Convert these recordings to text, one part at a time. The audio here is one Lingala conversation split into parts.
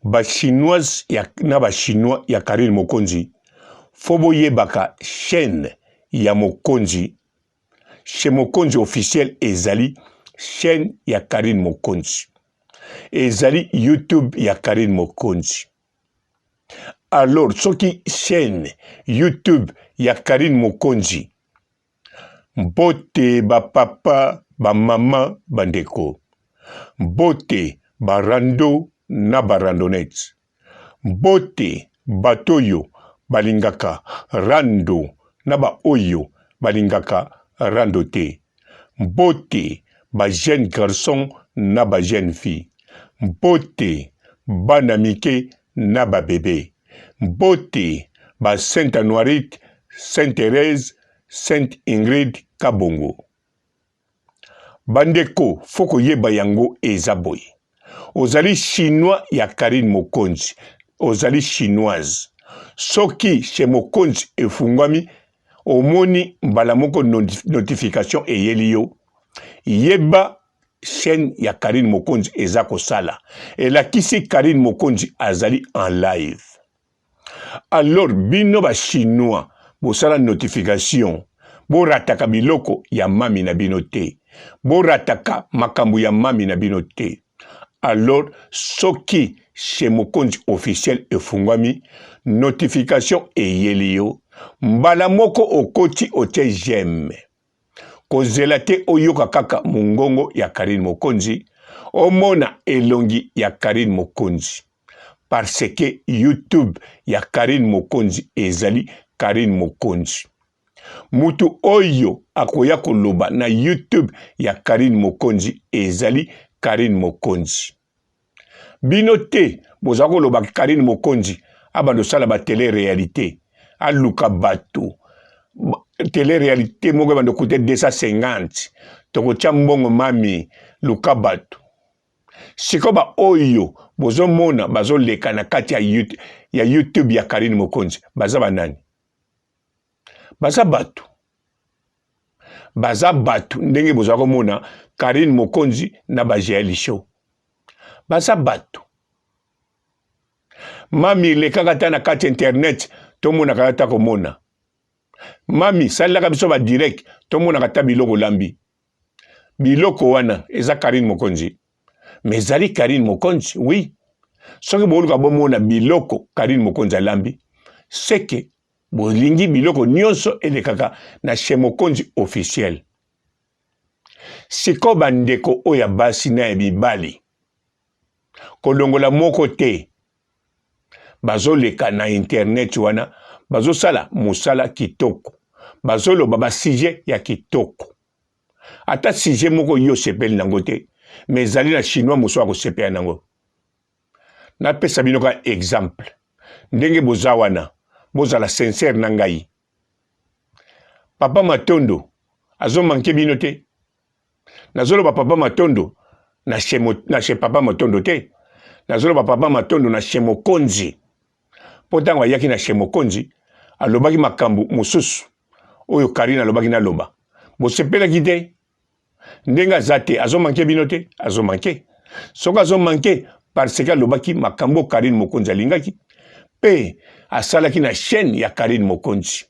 ba chinoise ya na ba chinois ya Karine Mokonzi fobo yebaka chaîne ya Mokonzi chez Mokonzi officiel ezali chaîne ya Karine Mokonzi ezali YouTube ya Karine Mokonzi. Alors soki chaîne YouTube ya Karine Mokonzi mbote ba papa ba mama bandeko mbote barando na barandonete mbote batoyo balingaka rando na ba oyo balingaka rando te mbote ba jeune garçon na ba jeune fille mbote bana mike na ba bébé mbote ba Sainte Anoirite, Sainte Thérèse, Sainte Ingrid Kabongo. Bandeko foko yeba yango ezaboy. Ozali chinois ya Karine Mokonzi, ozali chinoise. Soki chez Mokonzi efungwami, omoni mbala moko notification eyeliyo. Yeba chaîne ya Karine Mokonzi ezako sala. Elakisi Karine Mokonzi azali en live. Alors bino ba chinois bosala notification borataka biloko ya mami na bino te borataka makambo ya mami na bino te. Alors soki chez Mokonzi officiel efungwami notification eyeliyo mbala moko okoti otie j'aime kozela te oyoka kaka mungongo ya Karine Mokonzi omona elongi ya Karine Mokonzi parce que YouTube ya Karine Mokonzi ezali Karine Mokonzi. Mutu oyo akoya koloba na YouTube ya Karine Mokonzi ezali Karine Mokonzi. Bino te boza koloba Karine Mokonzi abando sala ba télé-réalité aluka bato télé-réalité moko bando coûter 250 toko tia mbongo mami luka bato. Sikoba oyo bozo mona bazo leka na kati ya YouTube ya Karine Mokonzi baza banani baza batu ndenge bozo komona Karine Mokonzi na ba GL show baza batu mami leka kata na kati internet to mona kata komona mami salaka biso ba direct to mona kata biloko lambi biloko wana eza Karine Mokonzi. Mais zali Karine Mokonzi, oui. Soki boluka bomona biloko Karine Mokonzi alambi, c'est que bolingi biloko nyonso elekaka na chez Mokonzi officiel. Siko bandeko oya basi na mibali. Kolongola moko te. Bazo leka na internet wana, bazo sala musala kitoko. Bazo lo baba sujet ya kitoko. Ata sujet moko yo sepeli nango te. Mais zali na chinois moso ako sepea nango. Na pesa bino ka exemple. Ndenge boza wana, boza la sincère na ngai. Papa Matondo azo manke bino te. Nazolo ba papa Matondo na chez papa Matondo te. Nazolo ba papa Matondo na chez Mokonzi. Potangwa yaki na chez Mokonzi alobaki makambu mosusu oyo Karine alobaki na loba. Bo sepela kite. Ndenga zate azo manke bino te azo manke soka azo manke parce que lobaki makambo Karine Mokonzi alingaki pe asalaki na chaîne ya Karine Mokonzi.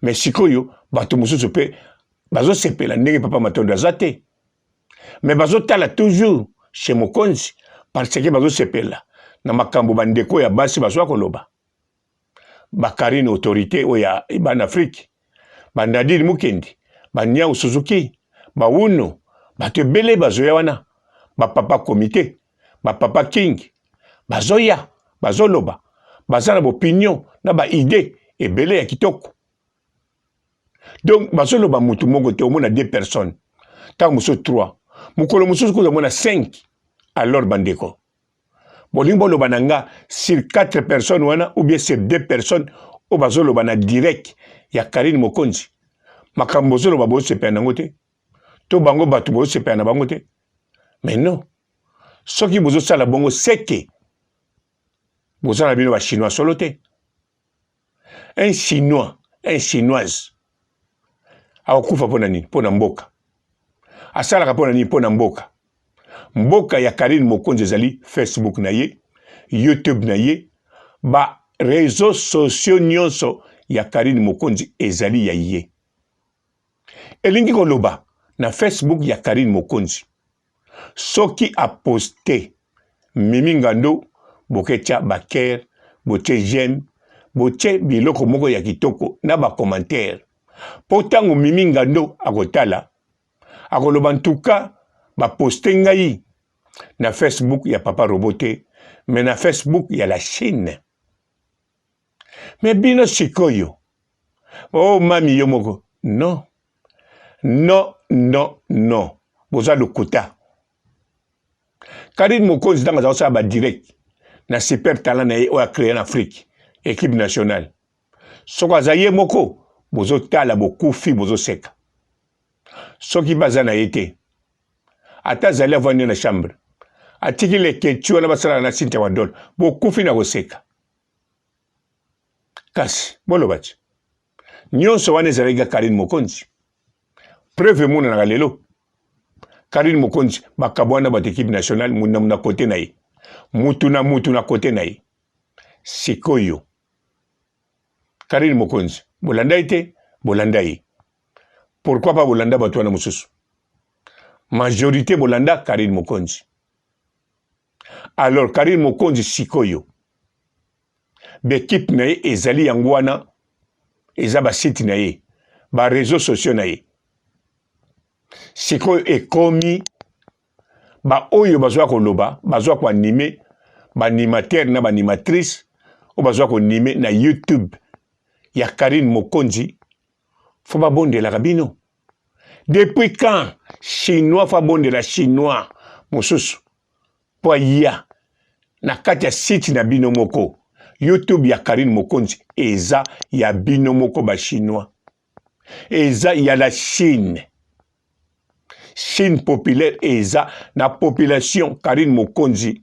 Mais sikoyo bato mususu pe bazo sepela ndenge papa Matondo azate mais bazo tala toujours chez Mokonzi parce que bazo sepela na makambo bandeko ya basi bazo koloba ba Karine autorité oya ban Afrique bandadiri mukendi banya Suzuki Bawuno, batebele bazoya wana, papa comité, papa king, bazoya, bazoloba, bazana opinion, na ba idée, et belé ya kitoko. Donc, bazoloba mutu mongo te, au moins 2 personnes. Tant muso 3. Mukolo muso ko mona 5. Alors bandeko. Bolimbo loba nanga sur 4 personnes wana, ou bien sur 2 personnes, o bazoloba na direct, ya Karine Mokonzi. Makambo zoloba bo sepe nangote. To bango batu bo sepe na bango te. Mais non. Soki bozo sala bongo seke. Bozo na bino ba chinois solo te. Un chinois, un chinoise. Akufa pona nini? Pona mboka. Asala pona nini? Pona mboka. Mboka ya Karine Mokonzi ezali Facebook na ye. YouTube na ye, ba réseaux sociaux nyonso ya Karine Mokonzi ezali ya ye. Elingi koloba na Facebook ya Karine Mokonzi. Soki a posté Mimi Ngando boketia baker, boche j'aime, boche biloko moko ya kitoko na ba commentaire. Potango Mimi Ngando akotala, akoloba ntuka ba posté ngai na Facebook ya Papa Robote, mais na Facebook ya la Chine. Mais bino sikoyo. Oh mami yo moko. Non. Non, non, non. Boza lokuta. Karine Mokonzi dans la sa ba direct na super talent na o a créé en Afrique, équipe nationale. Soko azaye moko, bozo tala bokufi bozo seka. Soki bazana yete. Ata zali avani na chambre. Atiki le kechu na basala na Cynthia Wadol, bokufi na goseka. Kasi, bolo bachi. Nyonso wane zariga Karine Mokonzi. Preuve muna na galelo. Karine Mokonzi bakabwana bat équipe nationale muna kote na ye. Mutu na kote na ye. Sikoyo. Karine Mokonzi. Bolanda ite, bolanda ye. Pourquoi pas bolanda batwana mususu? Majorité bolanda Karine Mokonzi. Alors Karine Mokonzi sikoyo. L'équipe na ye ezali yangwana eza ba site na ye, ba réseaux sociaux na ye. Sikoyo ekomi ba oyo bazwa koloba, bazwa ko animer ba animateur na ba animatrice o bazwa ko animer na YouTube ya Karine Mokonzi. Faut ba bonde la rabino. Depuis quand chinois fa bonde la chinois mosusu po ya na kati ya site na bino moko. YouTube ya Karine Mokonzi eza ya bino moko ba chinois. Eza ya la Chine. Chine populaire eza na population Karine Mokonzi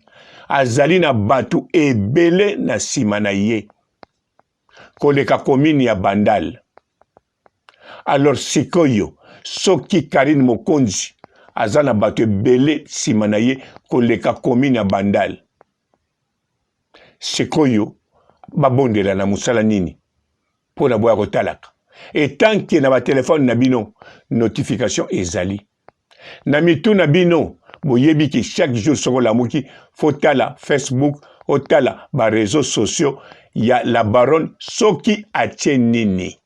azali na batu ebele na sima na ye. Koleka commune ya Bandal. Alors sikoyo soki Karine Mokonzi azana batu ebele sima na ye koleka commune ya Bandal. Sikoyo babondela na musala nini pour na boya kotalaka. Et tant que na ba téléphone na bino notification ezali. Na mitu na bino boyebi ki chaque jour soko la muki fotala Facebook otala ba réseaux sociaux ya la baronne soki atie nini.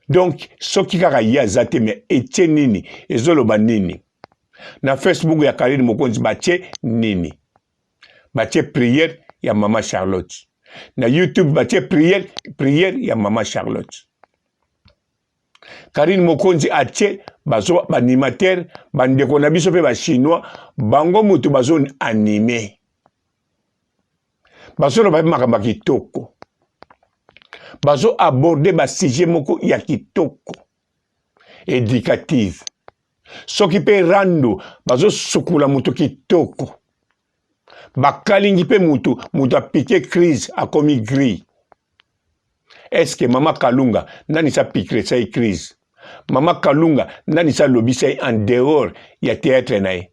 Donc soki kaka ya zate me etie nini ezoloba nini. Na Facebook ya Karine Mokonzi batie nini. Batie prière ya Mama Charlotte. Na YouTube batie prière ya Mama Charlotte. Karine Mokonzi atie bazo animateur bandeko na biso pe ba chinois bango mutu bazo animé. Bazo lo ba makamba kitoko. Bazo aborder ba sujet moko ya kitoko. Éducative. Soki pe rando bazo sukula mutu kitoko. Bakalingi pe mutu a piqué crise a commis gris. Est-ce que Mama Kalunga nani sa piqué sa crise? Mama Kalunga nani sa lobby sa en dehors ya théâtre nae.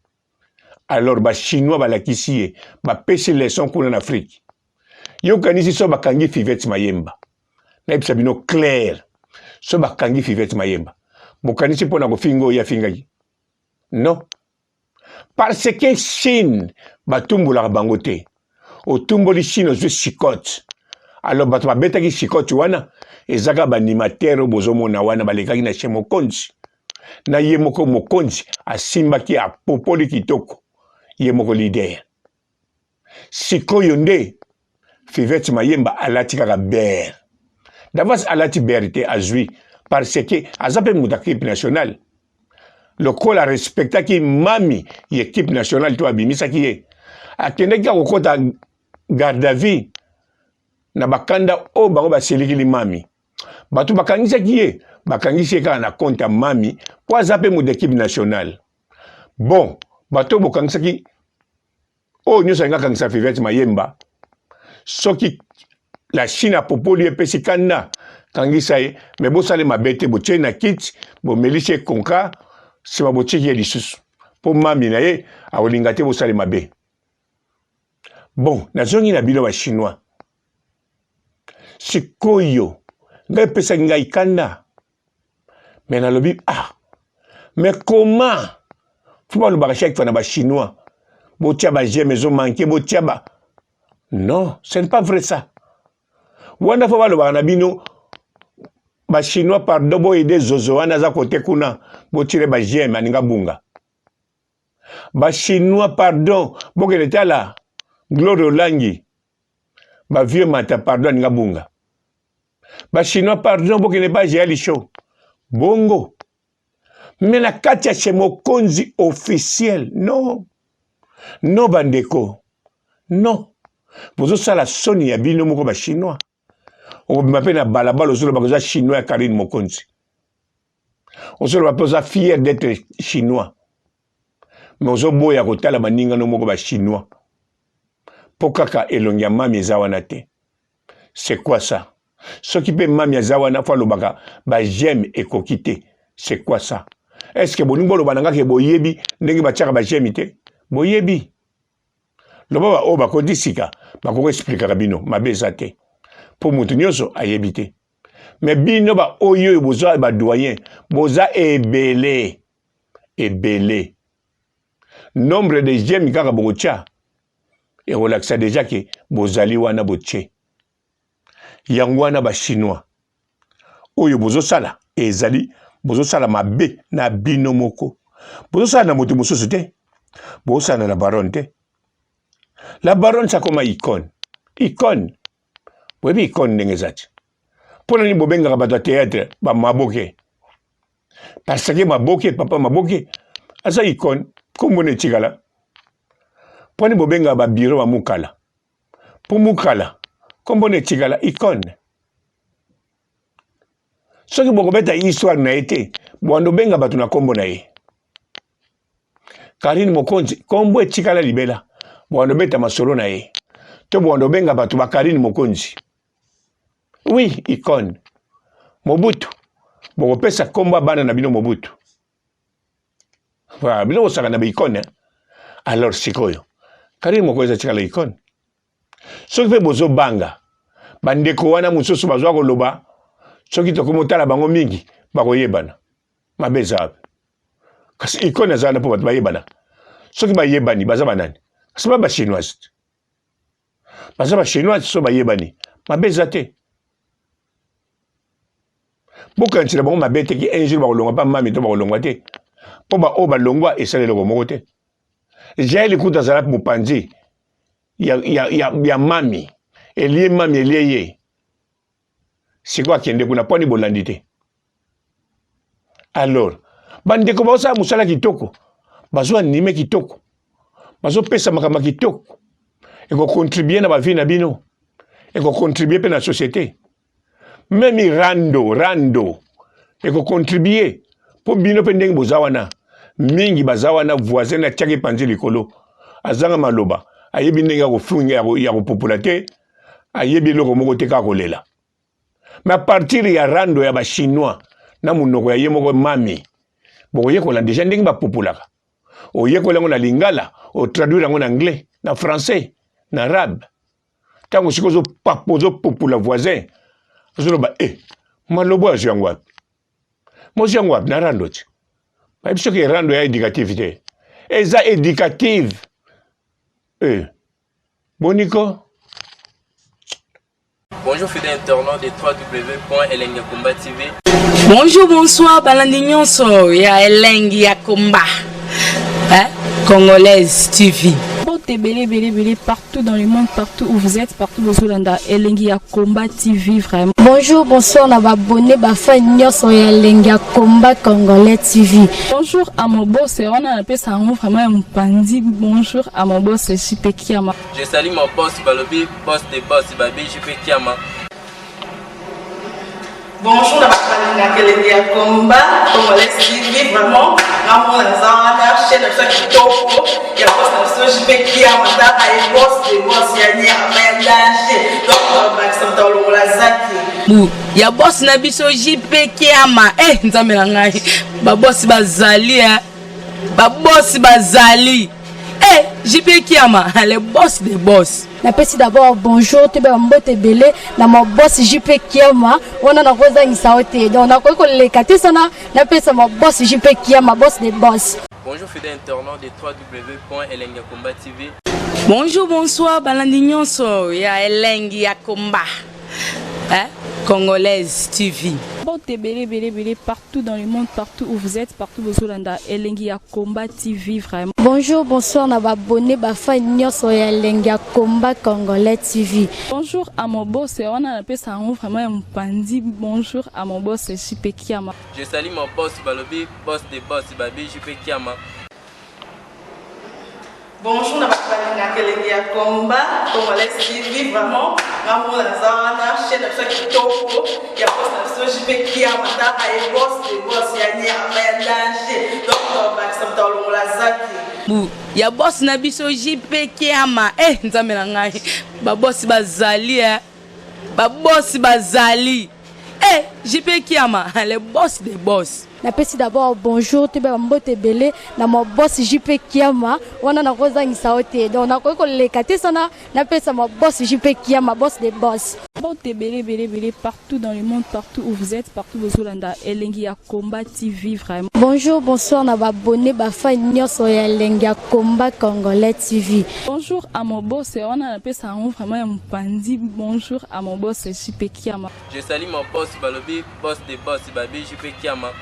Alors ba chinois ba lakisiye ba pêche leçon kuna en Afrique. Yo kanisi so bakangi Fivette Mayemba. Na ebisa bino clair. So bakangi Fivette Mayemba. Bokanisi pona ko fingo ya fingaki. Non. Parce que Chine batumbola bangote. O tumboli Chine ozwe chicote. Alors bato babetaki chicote wana ezaka ba animateur bozomona wana balekaki na chez Mokonzi. Na ye moko Mokonzi asimbaki a popoli kitoko. Ye moko leader. Sikoyo nde Fivette Mayemba alati kaka ber. Davas alati berite azwi parce que azape mutakip national. Le col a respecté qui mami l'équipe nationale to abimisa ki ye. Akende ki akokota garde à vie na bakanda o bango baseliki li mami. Batu bakangisa ki ye, bakangisi ka na compte mami po azape mu d'équipe nationale. Bon, batu bokangisa ki o nyosa nga kangisa Fivette Mayemba. Soki la Chine a popoli epesi kanda kangisa ye, mais bo sale mabete bo tche na kit, bo melishe konka si ma bocheki ya lisusu. Po mami na ye, aolinga te bo sale mabe. Bon, nazongi na bino ba chinois. Sikoyo, ngai pesa ngai kanda. Mais na lobi, mais comment? Faut pas le barachek fana ba chinois. Botia ba j'ai maison manqué, botia ba. Non, ce n'est pas vrai ça. Wanda faut pas le barabino. Ba chinois pardon bo aider zozo wana za kote kuna. Botire ba j'ai maninga bunga. Ba chinois pardon, bo ke leta là. Gloire Langi. Ba vieux mata pardon ninga bunga. Ba chinois pardon bo ke ne pas j'ai chaud. Bongo. Mais la katia chez Mokonzi officiel. Non. Non, bandeko. Non. Vous avez ça la Sony ya bino moko ba chinois. On m'appelle na balabala au solo ba chinois Karine Mokonzi. On solo ba fier d'être chinois. Mais on boya kotala maninga no moko ba chinois. Pokaka elongia mami zawana te. C'est quoi ça? Ce qui peut mami zawana fa lobaka ba j'aime et kokite. C'est quoi ça? Est-ce que boningo lo bananga ke boyebi ndenge ba tiaka ba j'aime te? Boyebi. Le baba o ba ko disika ba ko expliquer bino mabeza te. Pour mutu nyoso ayebite. Mais bino ba oyo boza ba doyen, boza ebele. Ebele. Nombre de j'aime kaka bocha. Et relaxa déjà que bozali wana boche. Yangwana ba chinois. Oyo bozo sala ezali bozo sala mabe na bino moko. Bozo sala na mutu mususu te. Bozo sala na baronne te. La baronne ça comme icône. Icône. Oui, icône n'engagez. Pour les bobenga ba théâtre ba maboke. Parce que maboke papa maboke. Asa icône comme on est tigala. Pour les bobenga ba bureau ba mukala. Pour mukala comme on est tigala icône. Ce qui beaucoup beta histoire na été. Bondo benga ba tuna kombo na ye. Karine Mokonzi kombo e tigala libela. Bondo beta masolo na ye. To bondo benga ba tu ba Karine Mokonzi. Oui, icône. Mobutu. Bon, pesa komba bana na bino Mobutu. Voilà, bino osaka na icône. Alors sikoyo. Karine Mokonzi tika la icône. Soki pe bozo banga. Bandeko wana mususu bazwa ko loba. Soki to komotala bango mingi bako yebana. Mabeza. Kasi icône azana po ba yebana. Soki ba yebani baza banani. Kasi ba chinoise. Baza ba chinoise so ba yebani. Mabeza te. Beaucoup de gens m'ont dit qu'un jour, ils ne pas mami to ba longwa te. Po ba o ba longwa et ça le moko te. J'ai l'écoute dans la mupanzi. Ya mami. Elie mami elie. C'est quoi qui est kuna poni bolandite. Alors, bande ko ba sa musala kitoko. Bazo anime kitoko. Bazo pesa makama kitoko. Et ko contribuer na ba vie na bino. Et ko contribuer pe na société. Même rando et ko contribuer pour bino pendeng bozawana mingi bazawana voisin na tiaki panzi likolo azanga maloba ayebi ndenge ko funga ya ko populate ayebi loko moko teka kolela mais à partir ya rando ya ba chinois na munoko ya yemoko mami boye ko la déjà ndenge ba populaka oye ko lango na lingala o traduire en anglais na français na arabe tango sikozo papozo popula voisin Zoloba, malobo ya jangwa. Mo jangwa na rando ti. Ba biso ke rando ya éducativité. Eza éducative. Boniko. Bonjour fidèles internautes de www.elengiakomba TV. Bonjour, bonsoir, balandi nyonso ya Elengi ya Komba. Congolaise TV. Belé partout dans le monde, partout où vous êtes, partout où vous êtes, Elengi ya Komba TV vraiment. Bonjour, bonsoir, on a abonné à fan nyonso ya Elengi ya Komba Congolais TV. Bonjour à mon boss, on a appelé ça vraiment un pandi. Bonjour à mon boss, JP Kiama. Je salue mon boss Balobi, boss de boss Babi, JP Kiama. Bonjour à Elengi ya Komba Congolais TV vraiment. Ramon Zana, chaîne de chaque topo, il y a boss de JP Kiama, et boss de boss yani a danger. Donc on va s'entendre la zaki. Ya boss na biso JP Kiama nzambe na ngai ba boss bazali ba boss bazali Eh, JP Kiama, le boss des boss. Napesi d'abord bonjour te ba mbote belé na mo boss JP Kiama wana na koza ngisaote donc na ko lekate sana napesa mo boss JP Kiama boss des boss. Bonjour fidèles internautes de www.elengiakomba TV. Bonjour, bonsoir, balandi nyonso ya Elengi ya Komba. Congolaise TV. Bon, belé, partout dans le monde, partout où vous êtes, partout où vous êtes, Elengi ya Komba TV, vraiment. Bonjour, bonsoir, na abonné ba fa nyonso ya Elengi ya Komba Congolais TV. Bonjour à mon boss, on a appelé ça vraiment un pandi. Bonjour à mon boss, JP Kiama. Je salue mon boss Balobi, boss des boss, Babi JP Kiama. Bonjour, na bakalina Elengi ya Komba Congolais TV, vraiment. Maman la zana, chaîne de chaque kitoko, ya boss na JP Kiama, ta ay boss des boss ya ni ya danger. Donc ba ça tolo la zaki. Bu, ya boss na biso JP Kiama. Nzambe na ngai. Ba boss bazali ba boss bazali. JP Kiama, le boss des boss. Napesi d'abord bonjour te ba mbote belé na mo boss JP Kiama wana na koza ngisaote donc na ko lekate sana napesa mo boss JP Kiama boss des boss. Bon, belé, partout dans le monde, partout où vous êtes, partout où vous êtes, Elengi ya Komba TV, vraiment. Bonjour, bonsoir, na abonné ba fa nyonso ya Elengi ya Komba Congolais TV. Bonjour à mon boss, on a appelé ça vraiment un pandi. Bonjour à mon boss, JP Kiama. Je salue mon boss Balobi, boss des boss, Babi JP Kiama.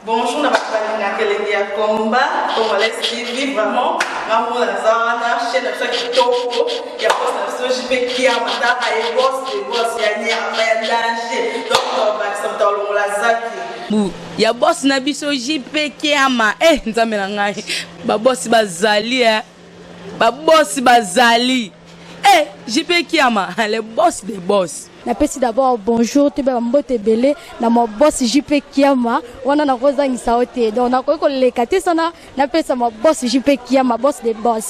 Bonjour, na bakalina Elengi ya Komba Congolais TV, vraiment. Maman la zana, chaîne de chaque kitoko, ya boss na JP Kiama, ta ay boss des boss ya ni ya danger. Donc ba ça tolo la zaki. Bu, ya boss na biso JP Kiama. Nzambe na ngai. Ba boss bazali ba boss bazali. JP Kiama, le boss des boss. Napesi d'abord bonjour te ba mbote belé na mo boss JP Kiama wana na koza ngisaote donc na ko lekate sana napesa mo boss JP Kiama boss des boss.